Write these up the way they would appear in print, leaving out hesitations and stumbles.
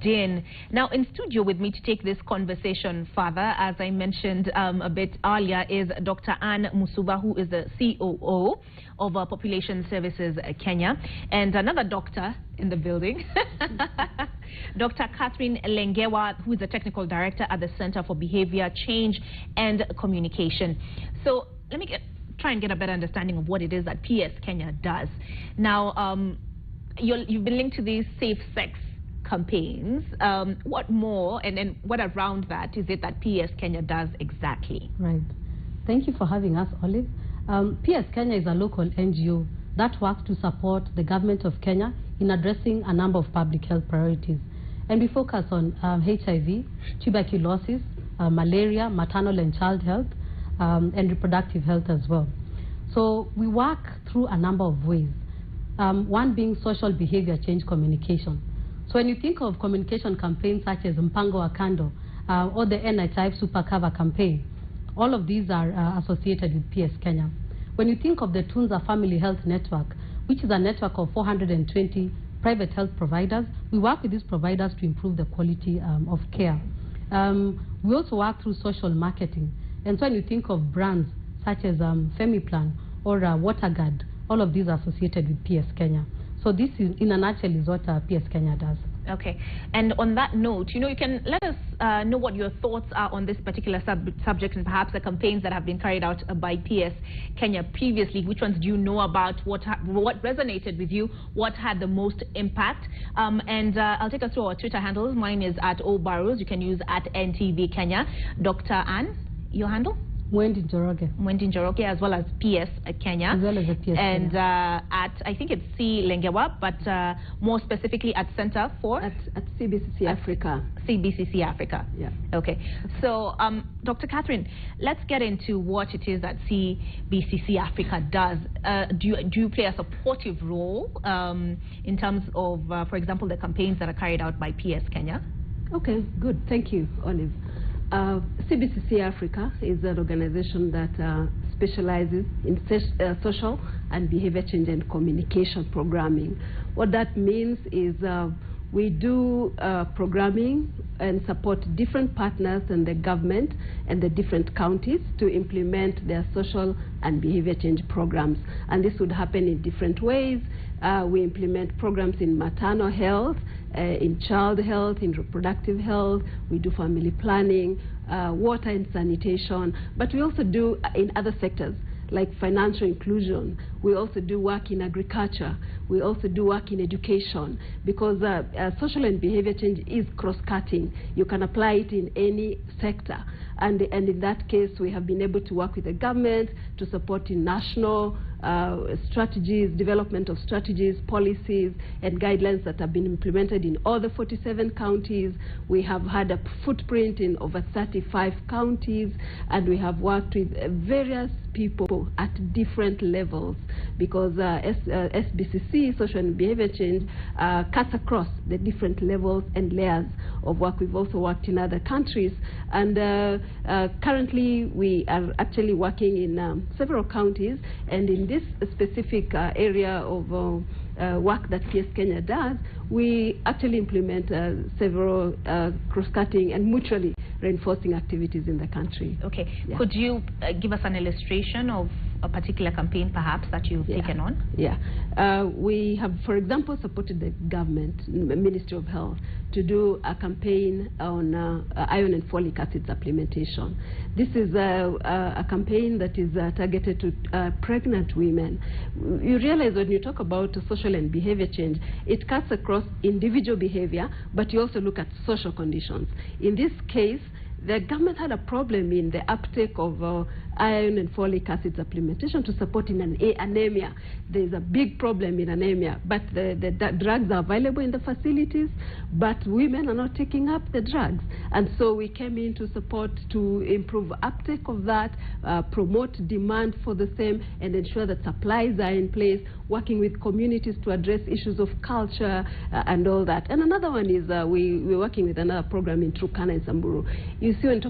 in. Now, in studio with me to take this conversation further, as I mentioned a bit earlier, is Dr. Anne Musuba, who is the COO of Population Services Kenya, and another doctor in the building, Dr. Catherine Lengewa, who is the Technical Director at the Center for Behaviour Change and Communication. So let me try and get a better understanding of what it is that PS Kenya does. Now, you've been linked to these safe sex campaigns. What more and what around that is it that PS Kenya does exactly? Right. Thank you for having us, Olive. PS Kenya is a local NGO that works to support the government of Kenya in addressing a number of public health priorities. And we focus on HIV, tuberculosis, malaria, maternal and child health, and reproductive health as well. So we work through a number of ways. One being social behavior change communication. So when you think of communication campaigns such as Mpango wa Kando or the NHIF Supercover campaign, all of these are associated with PS Kenya. When you think of the Tunza Family Health Network, which is a network of 420 private health providers, we work with these providers to improve the quality of care. We also work through social marketing. And so when you think of brands such as Femiplan or WaterGuard, all of these are associated with PS Kenya. So this, is, in a nutshell, is what PS Kenya does. Okay. And on that note, you can let us know what your thoughts are on this particular subject and perhaps the campaigns that have been carried out by PS Kenya previously. Which ones do you know about? What resonated with you? What had the most impact? And I'll take us through our Twitter handles. Mine is @obarrows. You can use @NTV Kenya. Dr. Anne, your handle? Mwendi Njoroge, as well as PS Kenya. As well as the PS and Kenya. I think it's C Lengewa, but more specifically at Center for? At CBCC Africa. CBCC Africa. Yeah. Okay. So, Dr. Catherine, let's get into what it is that CBCC Africa does. Do you play a supportive role in terms of, for example, the campaigns that are carried out by PS Kenya? Okay, good. Thank you, Olive. CBCC Africa is an organization that specializes in social and behavior change and communication programming. What that means is we do programming and support different partners in the government and the different counties to implement their social and behavior change programs. And this would happen in different ways. We implement programs in maternal health, in child health, in reproductive health. We do family planning, water and sanitation, but we also do in other sectors like financial inclusion. We also do work in agriculture. We also do work in education, because social and behavior change is cross-cutting. You can apply it in any sector. And in that case, we have been able to work with the government to support in national strategies, development of strategies, policies, and guidelines that have been implemented in all the 47 counties. We have had a footprint in over 35 counties, and we have worked with various people at different levels, because SBCC, Social and Behavior Change, cuts across the different levels and layers of work. We've also worked in other countries, and currently we are actually working in several counties, and in this specific area of work that PS Kenya does, we actually implement several cross-cutting and mutually reinforcing activities in the country. Okay. Yeah. Could you give us an illustration of a particular campaign perhaps that you've taken on? Yeah. We have, for example, supported the government, Ministry of Health, to do a campaign on iron and folic acid supplementation. This is a campaign that is targeted to pregnant women. You realize when you talk about social and behavior change, it cuts across individual behavior, but you also look at social conditions. In this case, the government had a problem in the uptake of iron and folic acid supplementation to support in anemia. There is a big problem in anemia, but the drugs are available in the facilities, but women are not taking up the drugs. And so we came in to support to improve uptake of that, promote demand for the same, and ensure that supplies are in place, working with communities to address issues of culture and all that. And another one is we're working with another program in Turkana and Samburu. You see, when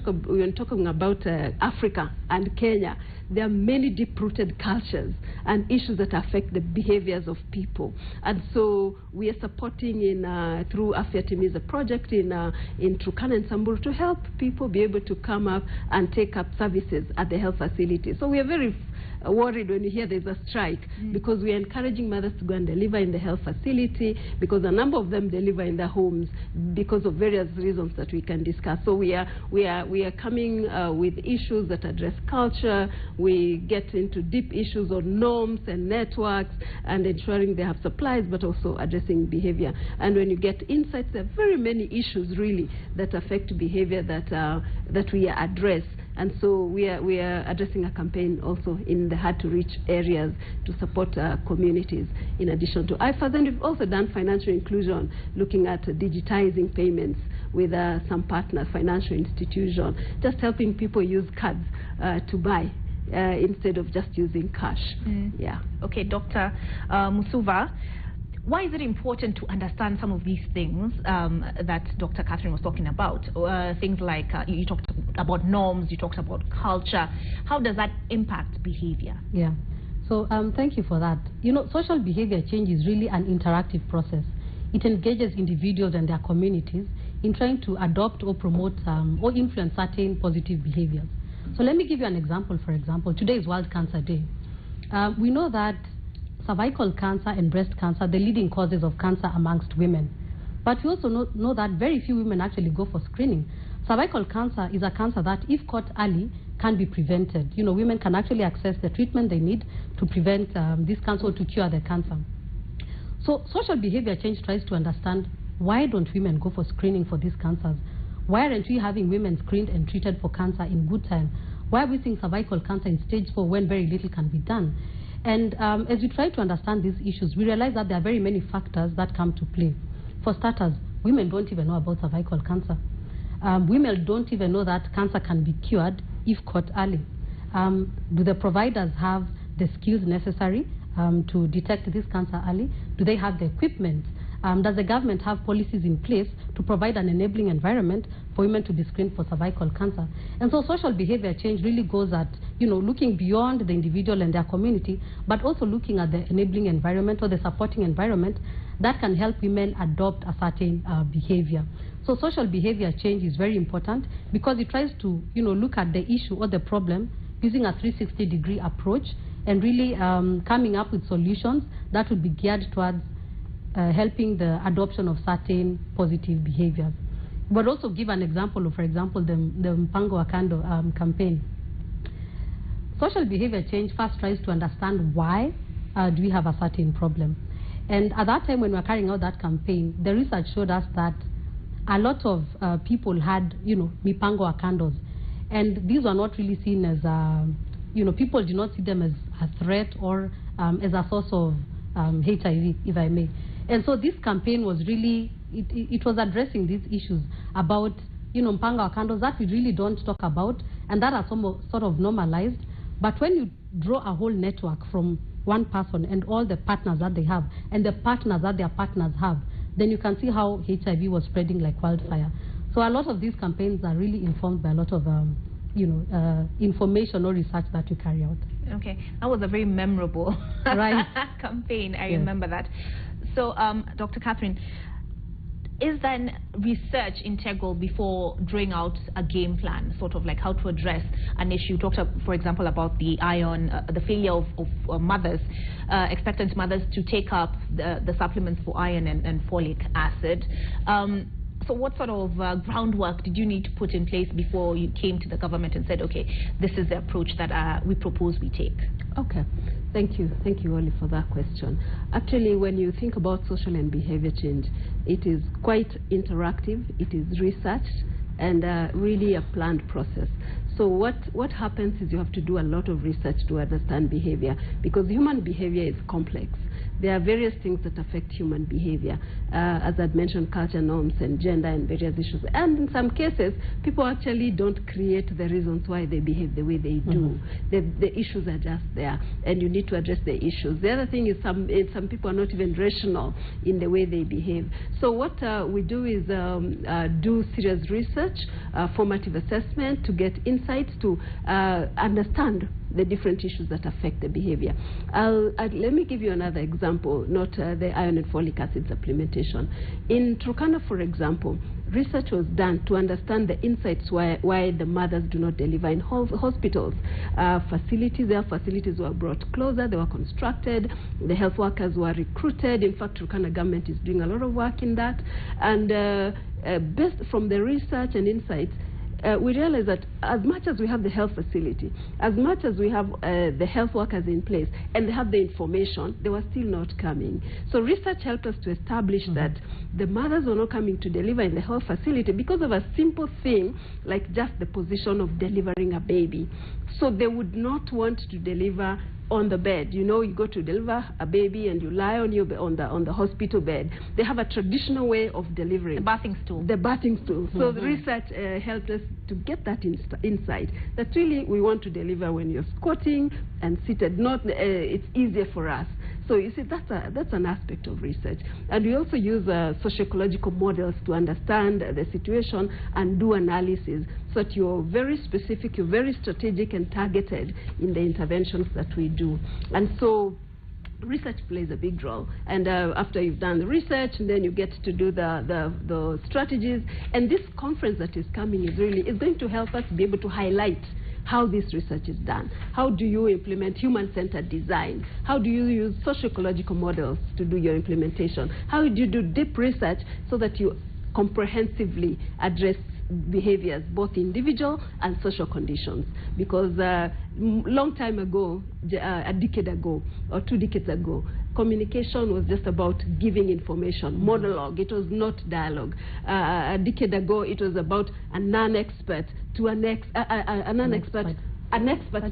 talking about Africa and Kenya, there are many deep-rooted cultures and issues that affect the behaviors of people. And so we are supporting through Afya Timiza project in Turkana and Samburu to help people be able to come up and take up services at the health facility. So we are very worried when you hear there's a strike, because we are encouraging mothers to go and deliver in the health facility, because a number of them deliver in their homes because of various reasons that we can discuss. So we are coming with issues that address culture. We get into deep issues on norms and networks and ensuring they have supplies, but also addressing behavior. And when you get insights, there are very many issues really that affect behavior that we address. And so we are addressing a campaign also in the hard-to-reach areas to support communities in addition to IFAs. And we've also done financial inclusion, looking at digitizing payments with some partner financial institution, just helping people use cards to buy instead of just using cash. Yeah. Okay, Dr. Musuva, why is it important to understand some of these things that Dr. Catherine was talking about? Things like you talked about norms, you talked about culture. How does that impact behavior? Yeah. So thank you for that. You know, social behavior change is really an interactive process. It engages individuals and their communities in trying to adopt or promote or influence certain positive behaviors. So let me give you an example. For example, today is World Cancer Day. We know that cervical cancer and breast cancer, the leading causes of cancer amongst women. But we also know that very few women actually go for screening. Cervical cancer is a cancer that, if caught early, can be prevented. You know, women can actually access the treatment they need to prevent this cancer or to cure the cancer. So social behavior change tries to understand, why don't women go for screening for these cancers? Why aren't we having women screened and treated for cancer in good time? Why are we seeing cervical cancer in stage 4 when very little can be done? And as we try to understand these issues, we realize that there are very many factors that come to play. For starters, women don't even know about cervical cancer. Women don't even know that cancer can be cured if caught early. Do the providers have the skills necessary to detect this cancer early? Do they have the equipment? Does the government have policies in place to provide an enabling environment for women to be screened for cervical cancer? And so social behavior change really goes at, you know, looking beyond the individual and their community, but also looking at the enabling environment or the supporting environment that can help women adopt a certain behavior. So social behavior change is very important because it tries to, you know, look at the issue or the problem using a 360-degree approach and really coming up with solutions that would be geared towards helping the adoption of certain positive behaviors. But also give an example of, for example, the Mpango wa Kando campaign. Social behavior change first tries to understand why do we have a certain problem. And at that time when we were carrying out that campaign, the research showed us that a lot of people had, you know, Mipango wa Kandos. And these were not really seen as, you know, people did not see them as a threat or as a source of HIV, if I may. And so this campaign was really, it was addressing these issues about, you know, Mpango wa Kandos that we really don't talk about and that are sort of normalized. But when you draw a whole network from one person and all the partners that they have and the partners that their partners have, then you can see how HIV was spreading like wildfire. So a lot of these campaigns are really informed by a lot of, you know, information or research that you carry out. Okay, that was a very memorable campaign. I remember that. So, Dr. Catherine, is then research integral before drawing out a game plan, sort of like how to address an issue? You talked, for example, about the iron, the failure of mothers, expectant mothers to take up the supplements for iron and folic acid. So what sort of groundwork did you need to put in place before you came to the government and said, okay, this is the approach that we propose we take? Okay. Thank you, Oli, for that question. Actually, when you think about social and behavior change, it is quite interactive, it is researched, and really a planned process. So what happens is you have to do a lot of research to understand behavior, because human behavior is complex. there are various things that affect human behavior. As I'd mentioned, culture norms and gender and various issues. And in some cases, people actually don't create the reasons why they behave the way they do. The issues are just there, and you need to address the issues. The other thing is some people are not even rational in the way they behave. So what we do is do serious research, formative assessment to get insights to understand the different issues that affect the behavior. Let me give you another example, not the iron and folic acid supplementation. In Turkana, for example, research was done to understand the insights why the mothers do not deliver in hospitals. Their facilities were brought closer, they were constructed, the health workers were recruited. In fact, Turkana government is doing a lot of work in that. And based from the research and insights, we realize that as much as we have the health facility, as much as we have the health workers in place, and they have the information, they were still not coming. So research helped us to establish that the mothers were not coming to deliver in the health facility because of a simple thing like just the position of delivering a baby. So they would not want to deliver on the bed. You know, you go to deliver a baby and you lie on the hospital bed. They have a traditional way of delivering. The bathing stool. The bathing stool. So the research helped us to get that insight, that really we want to deliver when you're squatting and seated. Not it's easier for us. So you see, that's an aspect of research. And we also use socio-ecological models to understand the situation and do analysis, so that you're very specific, you're very strategic and targeted in the interventions that we do. And so research plays a big role. And after you've done the research, and then you get to do the strategies. And this conference that is coming is going to help us be able to highlight how this research is done. How do you implement human-centered design? How do you use socio-ecological models to do your implementation? How do you do deep research so that you comprehensively address behaviors, both individual and social conditions? Because long time ago, a decade ago or 2 decades ago, communication was just about giving information, monologue. It was not dialogue. A decade ago, it was about a non-expert to an expert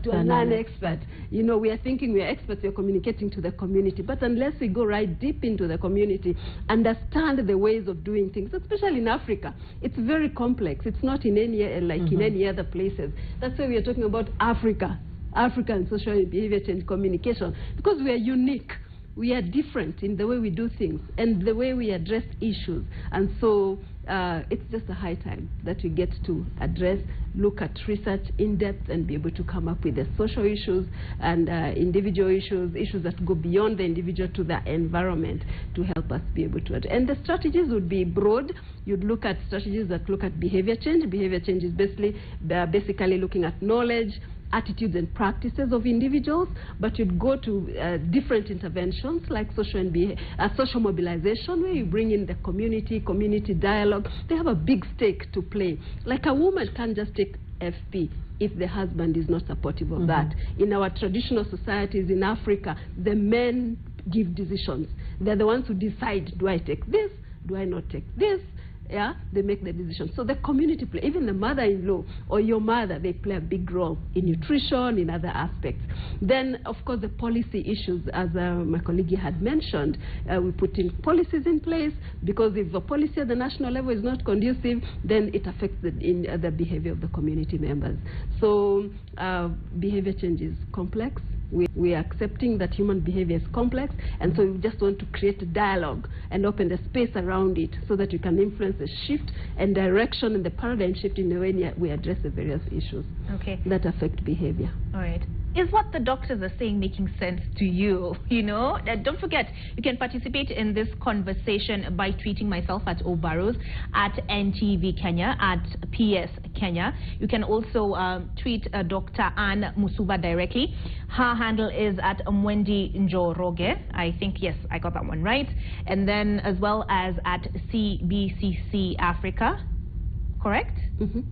to a non-expert. You know, we are thinking we are experts, we are communicating to the community. But unless we go right deep into the community, understand the ways of doing things, especially in Africa, it's very complex. It's not in any, in any other places. That's why we are talking about African social and behavior change communication, because we are unique. We are different in the way we do things and the way we address issues. And so it's just a high time that we get to address, look at research in depth, and be able to come up with the social issues and individual issues that go beyond the individual to the environment, to help us be able to address. And the strategies would be broad. You'd look at strategies that look at behavior change. Behavior change is basically looking at knowledge, attitudes and practices of individuals, but you'd go to different interventions like social mobilization, where you bring in the community dialogue. They have a big stake to play. Like a woman can't just take FP if the husband is not supportive of that. In our traditional societies in Africa, the men give decisions. They're the ones who decide, do I take this? Do I not take this? Yeah, they make the decision. So the community play, even the mother-in-law or your mother, they play a big role in nutrition, in other aspects. Then, of course, the policy issues, as my colleague had mentioned, we put in policies in place, because if the policy at the national level is not conducive, then it affects the behavior of the community members. So behavior change is complex. We are accepting that human behavior is complex, and so we just want to create a dialogue and open the space around it so that you can influence the shift and direction and the paradigm shift in the way we address the various issues that affect behavior. All right. Is what the doctors are saying making sense to you? You know, don't forget, you can participate in this conversation by tweeting myself at Obarrows, at NTV Kenya, at PS Kenya. You can also tweet Dr. Anne Musuba directly. Her handle is at Mwendi Njoroge. I think, yes, I got that one right. And then as well as at CBCC Africa. Correct?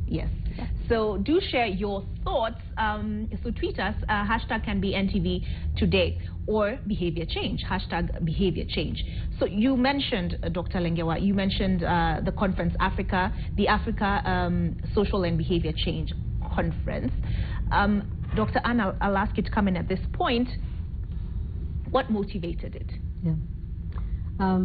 Yes. Yeah. So do share your thoughts. So tweet us. Hashtag can be NTV today, or behavior change. Hashtag behavior change. So you mentioned, Dr. Lengewa, you mentioned the conference the Africa Social and Behavior Change Conference. Dr. Anna, I'll ask you to come in at this point. What motivated it? Yeah.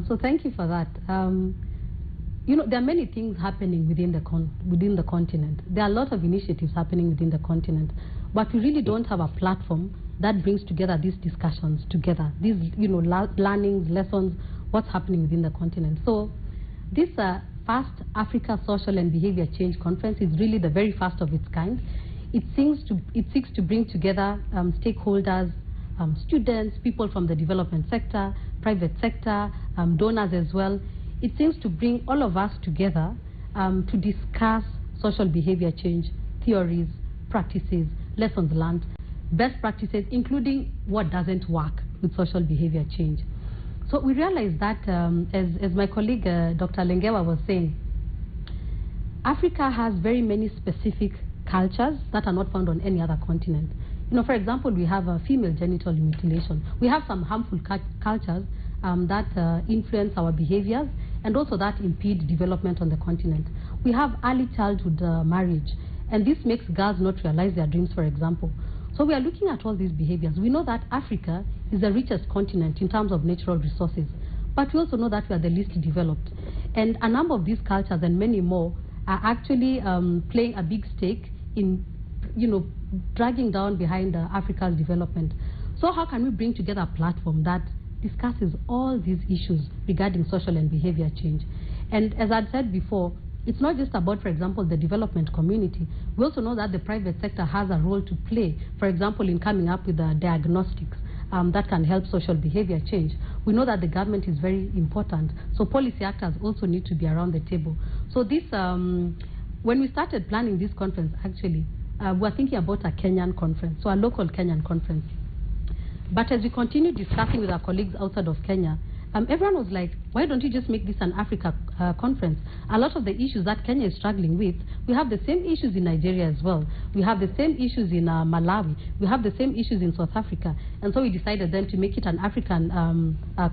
So thank you for that. There are many things happening within the continent. There are a lot of initiatives happening within the continent, but we really don't have a platform that brings together these discussions together. These, learnings, lessons, what's happening within the continent. So this first Africa Social and Behaviour Change Conference is really the very first of its kind. It seeks to bring together stakeholders, students, people from the development sector, private sector, donors as well. It seems to bring all of us together to discuss social behavior change, theories, practices, lessons learned, best practices, including what doesn't work with social behavior change. So we realized that, as my colleague Dr. Lengewa was saying, Africa has very many specific cultures that are not found on any other continent. For example, we have female genital mutilation. We have some harmful cultures that influence our behaviors and also that impede development on the continent. We have early childhood marriage, and this makes girls not realize their dreams, for example. So we are looking at all these behaviors. We know that Africa is the richest continent in terms of natural resources, but we also know that we are the least developed. And a number of these cultures and many more are actually playing a big stake in, dragging down behind Africa's development. So how can we bring together a platform that discusses all these issues regarding social and behavior change? And as I'd said before, it's not just about, for example, the development community. We also know that the private sector has a role to play, for example, in coming up with diagnostics that can help social behavior change. We know that the government is very important, so policy actors also need to be around the table. So this, when we started planning this conference, actually, we were thinking about a Kenyan conference, so a local Kenyan conference. But as we continue discussing with our colleagues outside of Kenya, everyone was like, why don't you just make this an Africa conference? A lot of the issues that Kenya is struggling with, we have the same issues in Nigeria as well. We have the same issues in Malawi. We have the same issues in South Africa. And so we decided then to make it an African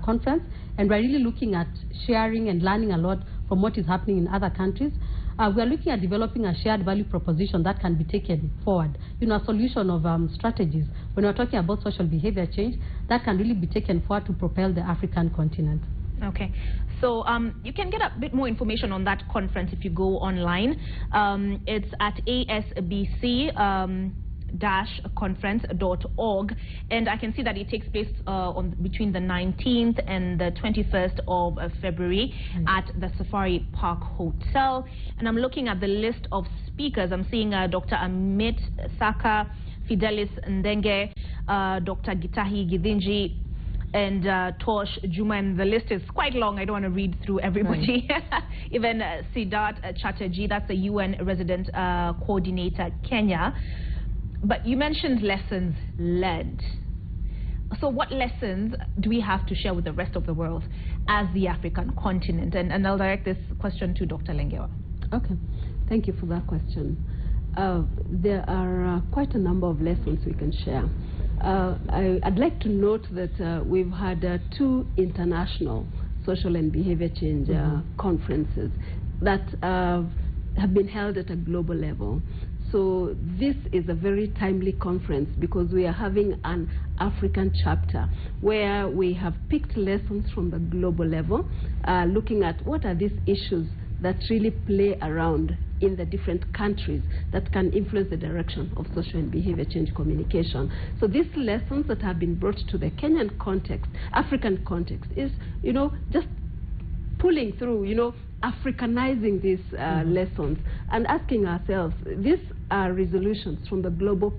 conference. And we're really looking at sharing and learning a lot from what is happening in other countries. We are looking at developing a shared value proposition that can be taken forward. A solution of strategies when we're talking about social behavior change that can really be taken forward to propel the African continent. Okay. So you can get a bit more information on that conference if you go online. It's at asbc-conference.org, and I can see that it takes place between the 19th and the 21st of February at the Safari Park Hotel. And I'm looking at the list of speakers. I'm seeing Dr. Amit Saka, Fidelis Ndenge, Dr. Gitahi Githinji, and Tosh Juma, and the list is quite long. I don't want to read through everybody. Right. Even Siddharth Chatterjee, that's the UN resident coordinator, Kenya. But you mentioned lessons learned. So what lessons do we have to share with the rest of the world as the African continent? And I'll direct this question to Dr. Lengewa. Okay, thank you for that question. There are quite a number of lessons we can share. I'd like to note that we've had 2 international social and behavior change conferences that have been held at a global level. So this is a very timely conference because we are having an African chapter where we have picked lessons from the global level, looking at what are these issues that really play around in the different countries that can influence the direction of social and behavior change communication. So these lessons that have been brought to the Kenyan context, African context, is, just pulling through, Africanizing these lessons and asking ourselves, these are resolutions from the global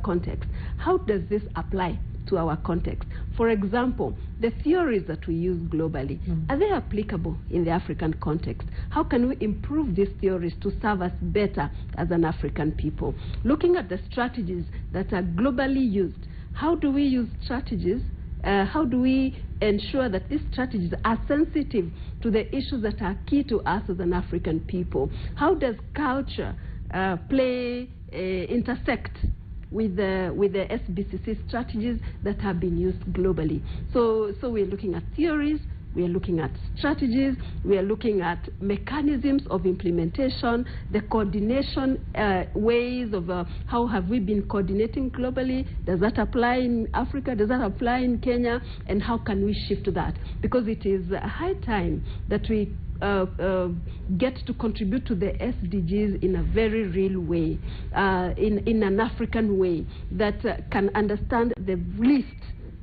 context. How does this apply to our context? For example, the theories that we use globally, are they applicable in the African context? How can we improve these theories to serve us better as an African people? Looking at the strategies that are globally used, how do we use strategies? How do we ensure that these strategies are sensitive to the issues that are key to us as an African people? How does culture intersect with the SBCC strategies that have been used globally? So we're looking at theories, we are looking at strategies, we are looking at mechanisms of implementation, the coordination ways of how have we been coordinating globally, does that apply in Africa, does that apply in Kenya, and how can we shift that? Because it is high time that we get to contribute to the SDGs in a very real way, in an African way that can understand the least.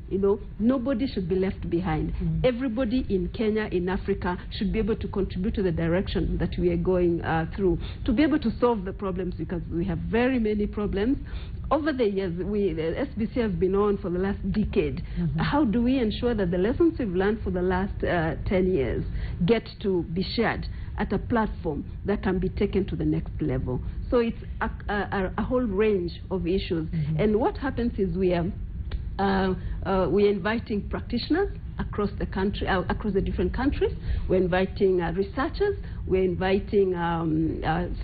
You know, nobody should be left behind. Everybody in Kenya, in Africa, should be able to contribute to the direction that we are going through, to be able to solve the problems, because we have very many problems. Over the years, the SBC has been on for the last decade. How do we ensure that the lessons we've learned for the last 10 years get to be shared at a platform that can be taken to the next level? So it's a whole range of issues. And what happens is we're inviting practitioners across the country, across the different countries. We're inviting researchers, we're inviting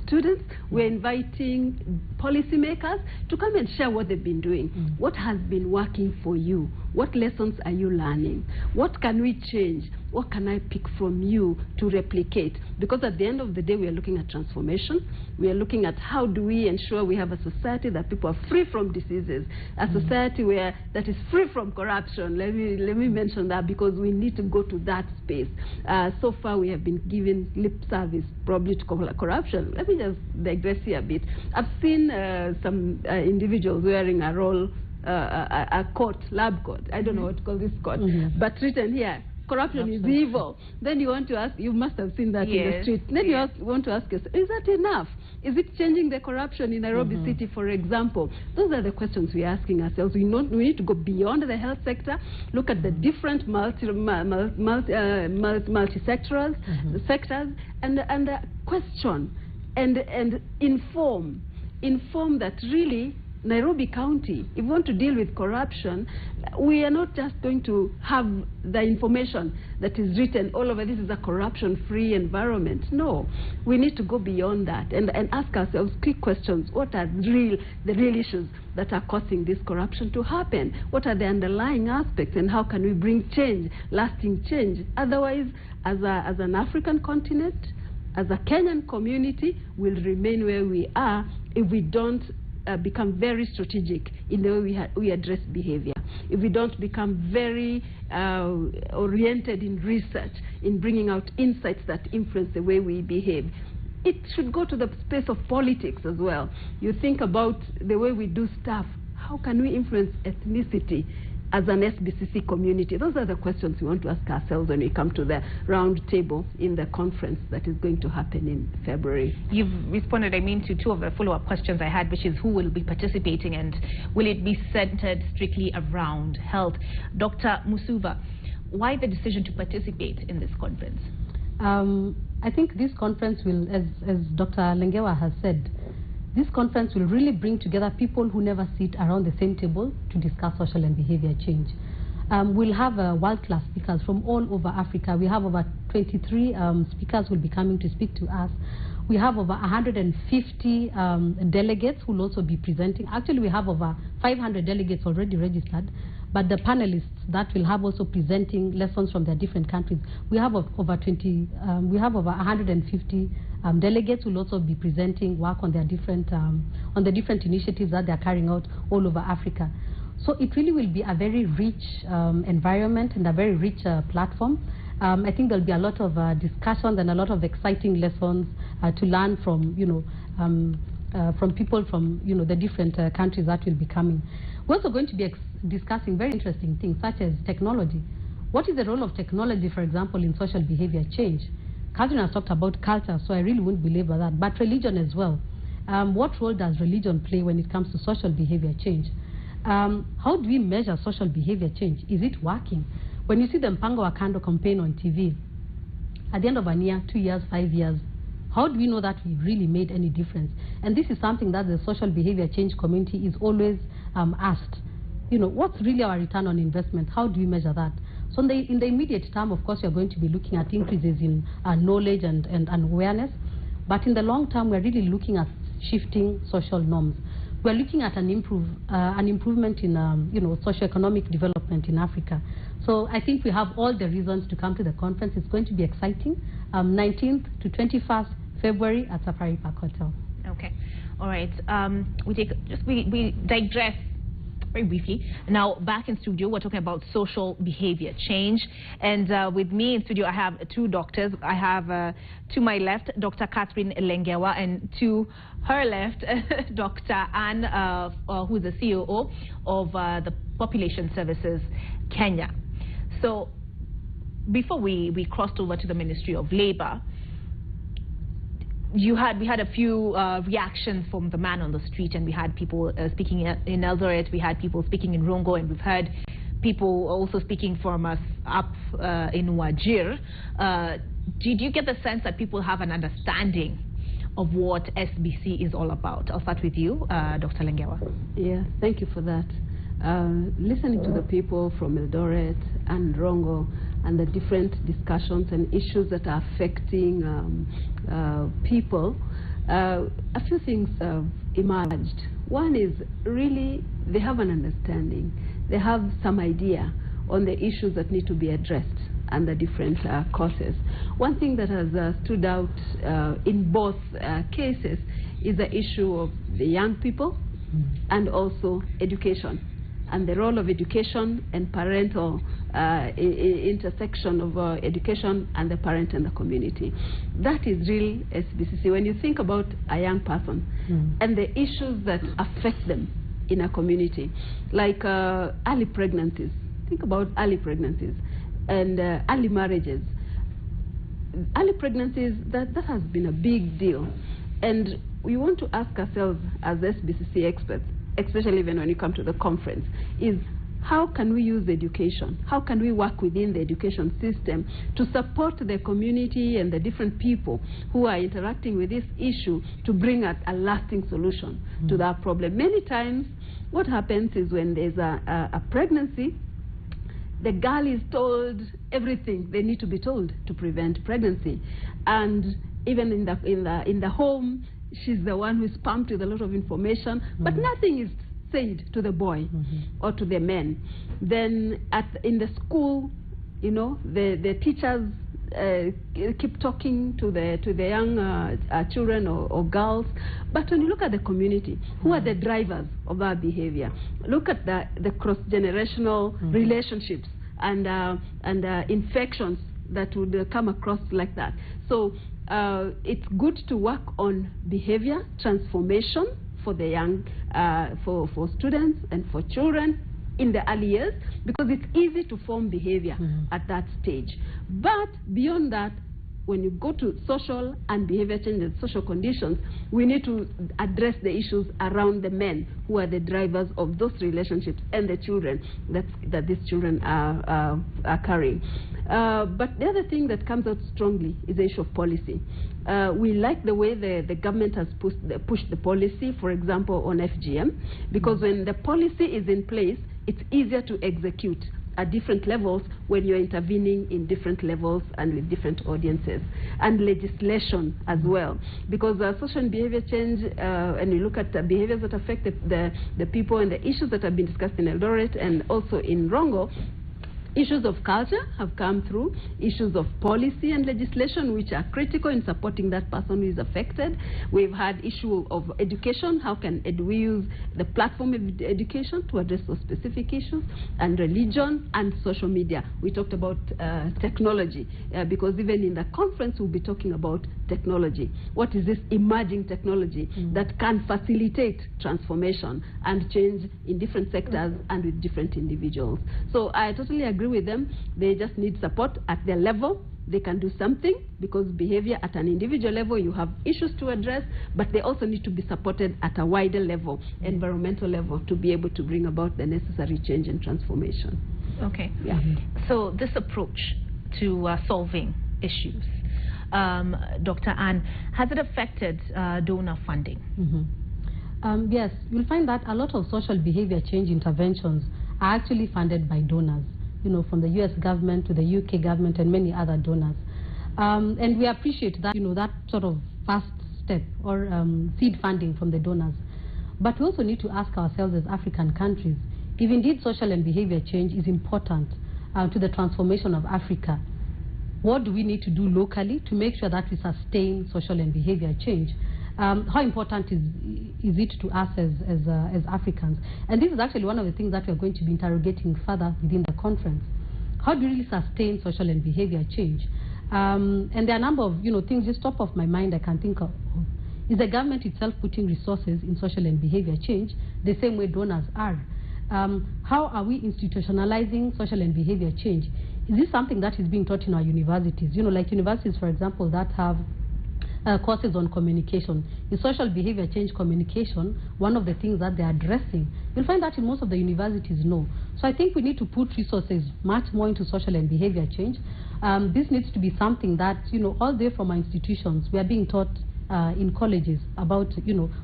students, we're inviting policymakers to come and share what they've been doing. What has been working for you? What lessons are you learning? What can we change? What can I pick from you to replicate? Because at the end of the day, we are looking at transformation. We are looking at how do we ensure we have a society that people are free from diseases, a society that is free from corruption. Let me mention that, because we need to go to that space. So far, we have been giving lip service probably to corruption. Let me just digress here a bit. I've seen some individuals wearing a role, a coat, lab coat. I don't know what to call this coat, but written here, corruption is evil. Then you want to ask, you must have seen that in the street. Then you want to ask yourself, is that enough? Is it changing the corruption in Nairobi City, for example? Those are the questions we're asking ourselves. We need to go beyond the health sector, look at the different multi-sectoral sectors, and question and inform that really Nairobi County, if we want to deal with corruption, we are not just going to have the information that is written all over, this is a corruption-free environment. No, we need to go beyond that and ask ourselves quick questions. What are the real issues that are causing this corruption to happen? What are the underlying aspects, and how can we bring change, lasting change? Otherwise, as an African continent, as a Kenyan community, we'll remain where we are if we don't become very strategic in the way we address behavior, if we don't become very oriented in research, in bringing out insights that influence the way we behave. It should go to the space of politics as well. You think about the way we do stuff. How can we influence ethnicity as an SBCC community? Those are the questions we want to ask ourselves when we come to the round table in the conference that is going to happen in February. You've responded, to two of the follow-up questions I had, which is who will be participating and will it be centered strictly around health? Dr. Musuva, why the decision to participate in this conference? I think this conference will, as Dr. Lengewa has said, this conference will really bring together people who never sit around the same table to discuss social and behavior change. We'll have world-class speakers from all over Africa. We have over 23 speakers who will be coming to speak to us. We have over 150 delegates who will also be presenting. Actually, we have over 500 delegates already registered, but the panelists that will have also presenting lessons from their different countries. We have over 150 delegates will also be presenting work on their different initiatives that they are carrying out all over Africa. So it really will be a very rich environment and a very rich platform. I think there'll be a lot of discussions and a lot of exciting lessons to learn from people from the different countries that will be coming. We're also going to be discussing very interesting things such as technology. What is the role of technology, for example, in social behavior change? Catherine has talked about culture, so I really won't belabor that, but religion as well. What role does religion play when it comes to social behavior change? How do we measure social behavior change? Is it working? When you see the Mpango wa Kando campaign on TV, at the end of a year, 2 years, 5 years, how do we know that we really made any difference? And this is something that the social behavior change community is always asked. What's really our return on investment? How do we measure that? So in the immediate term, of course, we are going to be looking at increases in knowledge and awareness. But in the long term, we're really looking at shifting social norms. We're looking at an improvement in socioeconomic development in Africa. So I think we have all the reasons to come to the conference. It's going to be exciting. 19th to 21st February at Safari Park Hotel. Okay. All right. We digress very briefly. Now, back in studio, we're talking about social behavior change. And with me in studio, I have two doctors. I have, to my left, Dr. Catherine Lengewa, and to her left, Dr. Ann, who is the COO of the Population Services Kenya. So, before we crossed over to the Ministry of Labour, we had a few reactions from the man on the street, and we had people speaking in Eldoret, we had people speaking in Rongo, and we've heard people also speaking from us up in Wajir. Did you get the sense that people have an understanding of what SBC is all about? I'll start with you, Dr. Lengewa. Yeah, thank you for that. Listening to the people from Eldoret and Rongo and the different discussions and issues that are affecting people, a few things emerged. One is really they have an understanding. They have some idea on the issues that need to be addressed and the different causes. One thing that has stood out in both cases is the issue of the young people and also education, and the role of education and parental intersection of education and the parent and the community. That is really SBCC. When you think about a young person and the issues that affect them in a community, like early pregnancies. Think about early pregnancies and early marriages. Early pregnancies, that has been a big deal. And we want to ask ourselves as SBCC experts, especially even when you come to the conference, is how can we use education? How can we work within the education system to support the community and the different people who are interacting with this issue to bring a lasting solution to that problem? Many times, what happens is when there's a pregnancy, the girl is told everything they need to be told to prevent pregnancy, and even in the home, she's the one who's pumped with a lot of information, but nothing is said to the boy or to the men. Then in the school, you know, the teachers keep talking to the young children or girls. But when you look at the community, who are the drivers of our behavior? Look at the cross-generational relationships and infections that would come across like that. So it's good to work on behavior transformation for the young, for students and for children in the early years, because it's easy to form behavior at that stage. But beyond that, when you go to social and behavior change and social conditions, we need to address the issues around the men who are the drivers of those relationships and the children that these children are carrying. But the other thing that comes out strongly is the issue of policy. We like the way the government has pushed the policy, for example, on FGM, because when the policy is in place, it's easier to execute at different levels when you're intervening in different levels and with different audiences, and legislation as well, because social and behavior change, and you look at the behaviors that affect the people and the issues that have been discussed in Eldoret and also in Rongo. Issues of culture have come through, issues of policy and legislation which are critical in supporting that person who is affected. We've had issue of education, how can we use the platform of education to address those specific issues, and religion and social media. We talked about technology, because even in the conference we'll be talking about technology. What is this emerging technology that can facilitate transformation and change in different sectors and with different individuals? So I totally agree with them. They just need support at their level. They can do something, because behavior at an individual level, you have issues to address, but they also need to be supported at a wider level, environmental level, to be able to bring about the necessary change and transformation. Okay. Yeah. So this approach to solving issues, Dr. Ann, has it affected donor funding? Yes, you'll find that a lot of social behavior change interventions are actually funded by donors, you know, from the US government to the UK government and many other donors. And we appreciate that, you know, that sort of first step or seed funding from the donors. But we also need to ask ourselves as African countries if indeed social and behavior change is important to the transformation of Africa, what do we need to do locally to make sure that we sustain social and behavior change? How important is it to us as Africans? And this is actually one of the things that we are going to be interrogating further within the conference. How do we really sustain social and behavior change? And there are a number of things just top of my mind I can think of. Is the government itself putting resources in social and behavior change the same way donors are? How are we institutionalizing social and behavior change? Is this something that is being taught in our universities? Like universities, for example, that have courses on communication. In social behavior change communication, one of the things that they're addressing, you'll find that in most of the universities, no. So I think we need to put resources much more into social and behavior change. This needs to be something that, all the way from our institutions, we are being taught in colleges about,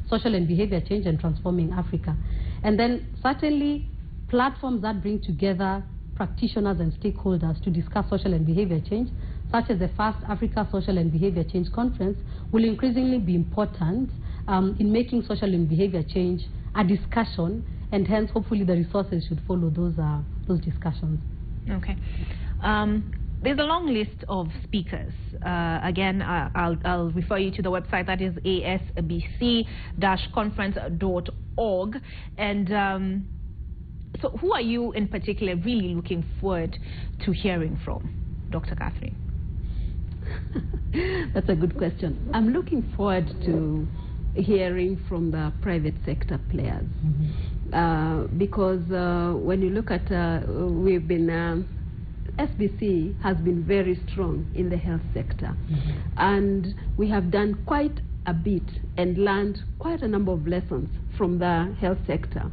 social and behavior change and transforming Africa. And then certainly platforms that bring together practitioners and stakeholders to discuss social and behavior change, such as the first Africa Social and Behaviour Change Conference, will increasingly be important in making social and behavior change a discussion, and hence hopefully the resources should follow those discussions. Okay. There's a long list of speakers. Again, I'll refer you to the website, that is asbc-conference.org. And so who are you in particular really looking forward to hearing from, Dr. Catherine? That's a good question. I'm looking forward to hearing from the private sector players. Because when you look at, SBC has been very strong in the health sector. And we have done quite a bit and learned quite a number of lessons from the health sector.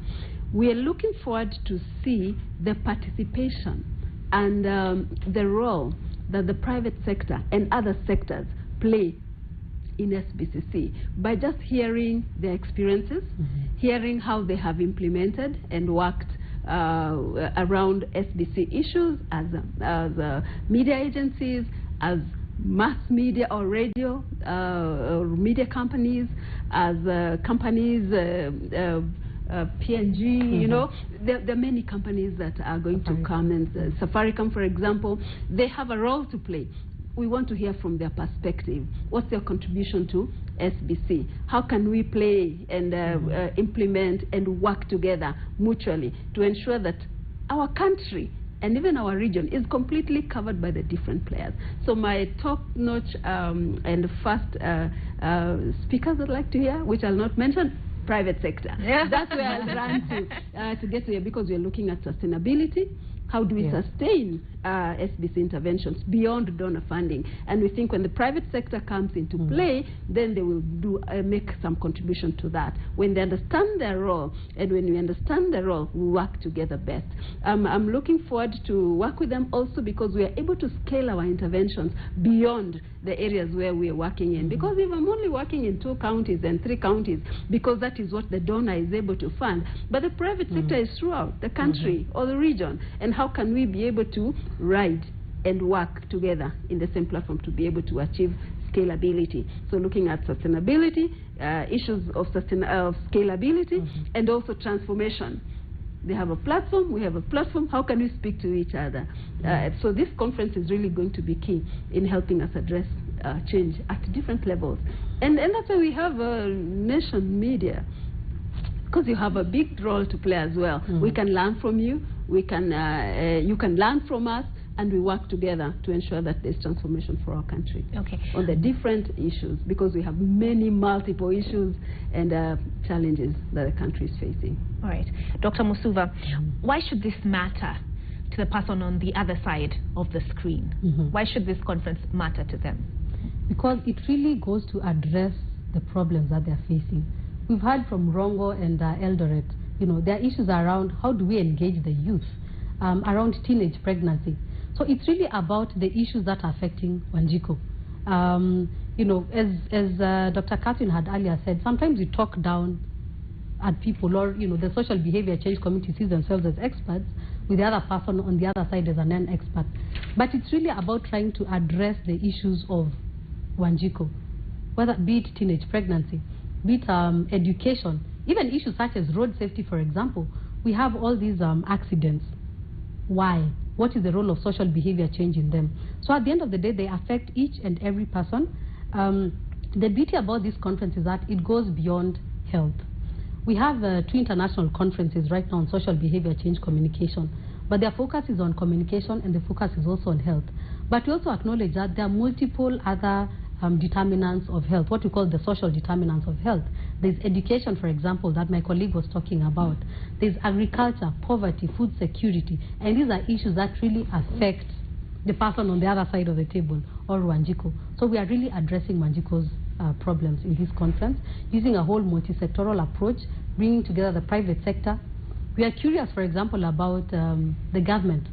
We are looking forward to see the participation and the role that the private sector and other sectors play in SBCC by just hearing their experiences, hearing how they have implemented and worked around SBC issues as media agencies, as mass media or radio or media companies, as companies, P&G, there are many companies that are going to come, and Safaricom, for example, they have a role to play. We want to hear from their perspective. What's their contribution to SBC? How can we play and implement and work together mutually to ensure that our country and even our region is completely covered by the different players? So my top-notch and first speakers I'd like to hear, which I'll not mention, private sector. That's where I'll run to get to here, because we're looking at sustainability. How do we sustain SBC interventions beyond donor funding? And we think when the private sector comes into play, then they will make some contribution to that. When they understand their role, and when we understand their role, we work together best. I'm looking forward to work with them also, because we are able to scale our interventions beyond the areas where we are working in. Because if I'm only working in 2 counties and 3 counties, because that is what the donor is able to fund, but the private sector is throughout the country or the region, and how can we be able to ride and work together in the same platform to be able to achieve scalability? So looking at sustainability, issues of scalability, and also transformation. They have a platform, we have a platform. How can we speak to each other? So this conference is really going to be key in helping us address change at different levels. And that's why we have nation media, because you have a big role to play as well. We can learn from you. We can, you can learn from us, and we work together to ensure that there's transformation for our country on the different issues, because we have many multiple issues and challenges that the country is facing. All right. Dr. Musuva, why should this matter to the person on the other side of the screen? Why should this conference matter to them? Because it really goes to address the problems that they're facing. We've heard from Rongo and Eldoret, there are issues around how do we engage the youth, around teenage pregnancy. So it's really about the issues that are affecting Wanjiko. As Dr. Catherine had earlier said, sometimes we talk down at people, or the social behavior change community sees themselves as experts, with the other person on the other side as a non-expert. But it's really about trying to address the issues of Wanjiko, whether be it teenage pregnancy, be it education, even issues such as road safety, for example. We have all these accidents. Why? what is the role of social behavior change in them. So at the end of the day, they affect each and every person. The beauty about this conference is that it goes beyond health. We have 2 international conferences right now on social behavior change communication, but their focus is on communication and the focus is also on health. But we also acknowledge that there are multiple other determinants of health, what we call the social determinants of health. There's education, for example, that my colleague was talking about. There's agriculture, poverty, food security, and these are issues that really affect the person on the other side of the table, or Wanjiko. So we are really addressing Wanjiko's problems in this conference, using a whole multi-sectoral approach, bringing together the private sector. We are curious, for example, about the government.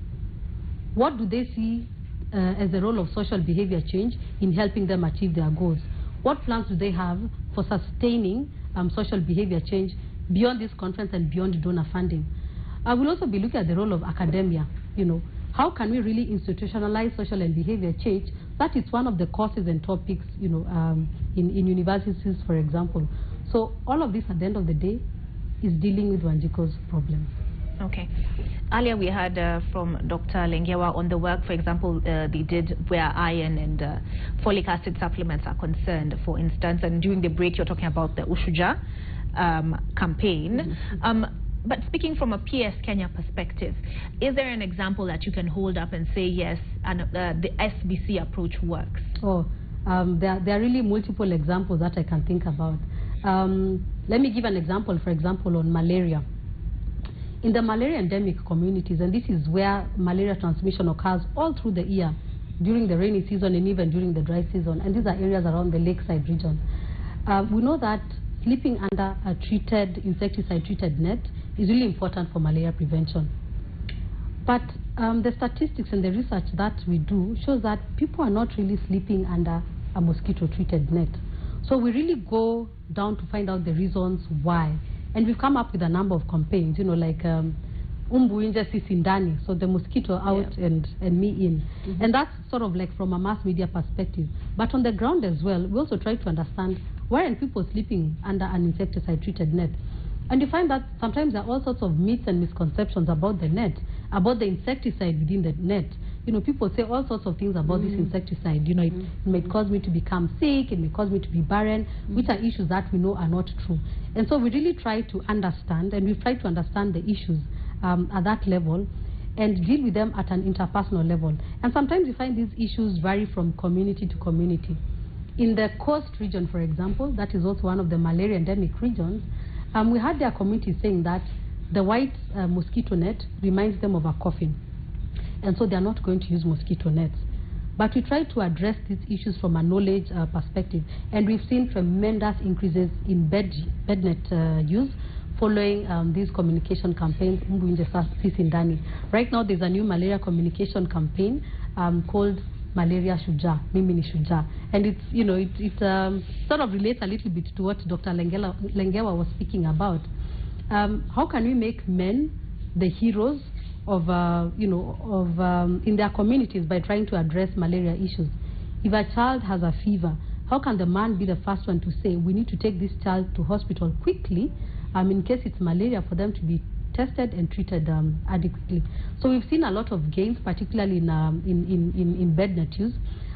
What do they see as the role of social behavior change in helping them achieve their goals? What plans do they have for sustaining social behavior change beyond this conference and beyond donor funding? I will also be looking at the role of academia. How can we really institutionalize social and behavior change? That is one of the courses and topics, in universities, for example. So all of this, at the end of the day, is dealing with Wanjiko's problems. Okay. Earlier we heard from Dr. Lengewa on the work, for example, they did where iron and folic acid supplements are concerned, for instance, and during the break you're talking about the Ushuja campaign. But speaking from a PS Kenya perspective, is there an example that you can hold up and say, yes, and the SBC approach works? There are really multiple examples that I can think about. Let me give an example, for example, on malaria. In the malaria endemic communities, and this is where malaria transmission occurs all through the year, during the rainy season and even during the dry season, and these are areas around the lakeside region. We know that sleeping under a insecticide-treated net is really important for malaria prevention. But the statistics and the research that we do shows that people are not really sleeping under a mosquito-treated net. So we really go down to find out the reasons why. And we've come up with a number of campaigns, like Umbu Inje Sisi Ndani, so the mosquito out and me in. And that's sort of like from a mass media perspective. But on the ground as well, we also try to understand why are people sleeping under an insecticide-treated net. And you find that sometimes there are all sorts of myths and misconceptions about the net, about the insecticide within the net. People say all sorts of things about this insecticide. It might cause me to become sick, it may cause me to be barren, which are issues that we know are not true. And so we really try to understand, and we try to understand the issues at that level and deal with them at an interpersonal level. And sometimes you find these issues vary from community to community. In the coast region, for example, that is also one of the malaria endemic regions, we had their community saying that the white mosquito net reminds them of a coffin. And so they are not going to use mosquito nets. But we try to address these issues from a knowledge perspective. And we've seen tremendous increases in bed net use following these communication campaigns. Right now there's a new malaria communication campaign called Malaria Shuja, Mimi Shuja. And it's, it sort of relates a little bit to what Dr. Lengewa was speaking about. How can we make men the heroes of in their communities by trying to address malaria issues? If a child has a fever, how can the man be the first one to say, we need to take this child to hospital quickly in case it's malaria, for them to be tested and treated adequately? So we've seen a lot of gains, particularly in bed net use.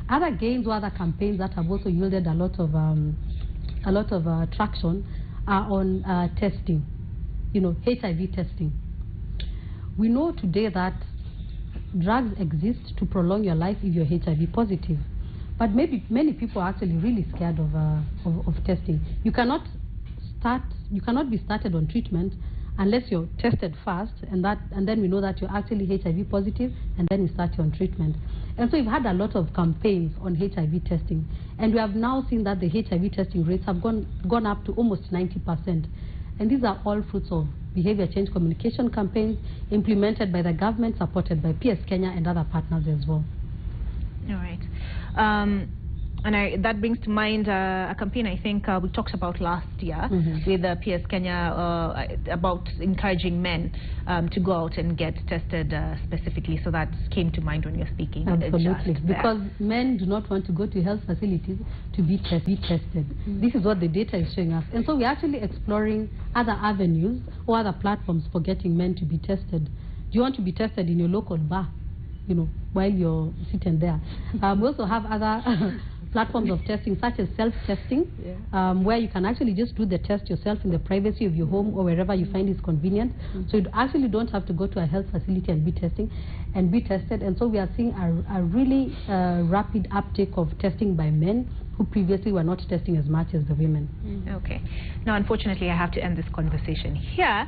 Other gains or other campaigns that have also yielded a lot of traction are on testing, HIV testing. We know today that drugs exist to prolong your life if you're HIV positive, but maybe many people are actually really scared of testing. You cannot be started on treatment unless you're tested first, and then we know that you're actually HIV positive, and then you start you on treatment. And so we've had a lot of campaigns on HIV testing, and we have now seen that the HIV testing rates have gone up to almost 90%. And these are all fruits of behavior change communication campaigns implemented by the government, supported by PS Kenya and other partners as well. All right. And that brings to mind a campaign I think we talked about last year with PS Kenya about encouraging men to go out and get tested specifically. So that came to mind when you're speaking. Absolutely, because men do not want to go to health facilities to be tested. This is what the data is showing us. And so we're actually exploring other avenues or other platforms for getting men to be tested. Do you want to be tested in your local bar? while you're sitting there. We also have other platforms of testing, such as self-testing, where you can actually just do the test yourself in the privacy of your home or wherever you find is convenient. So you actually don't have to go to a health facility and be tested. And so we are seeing a really rapid uptake of testing by men who previously were not testing as much as the women. Okay. Now, unfortunately, I have to end this conversation here.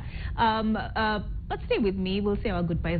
But stay with me. We'll say our goodbyes.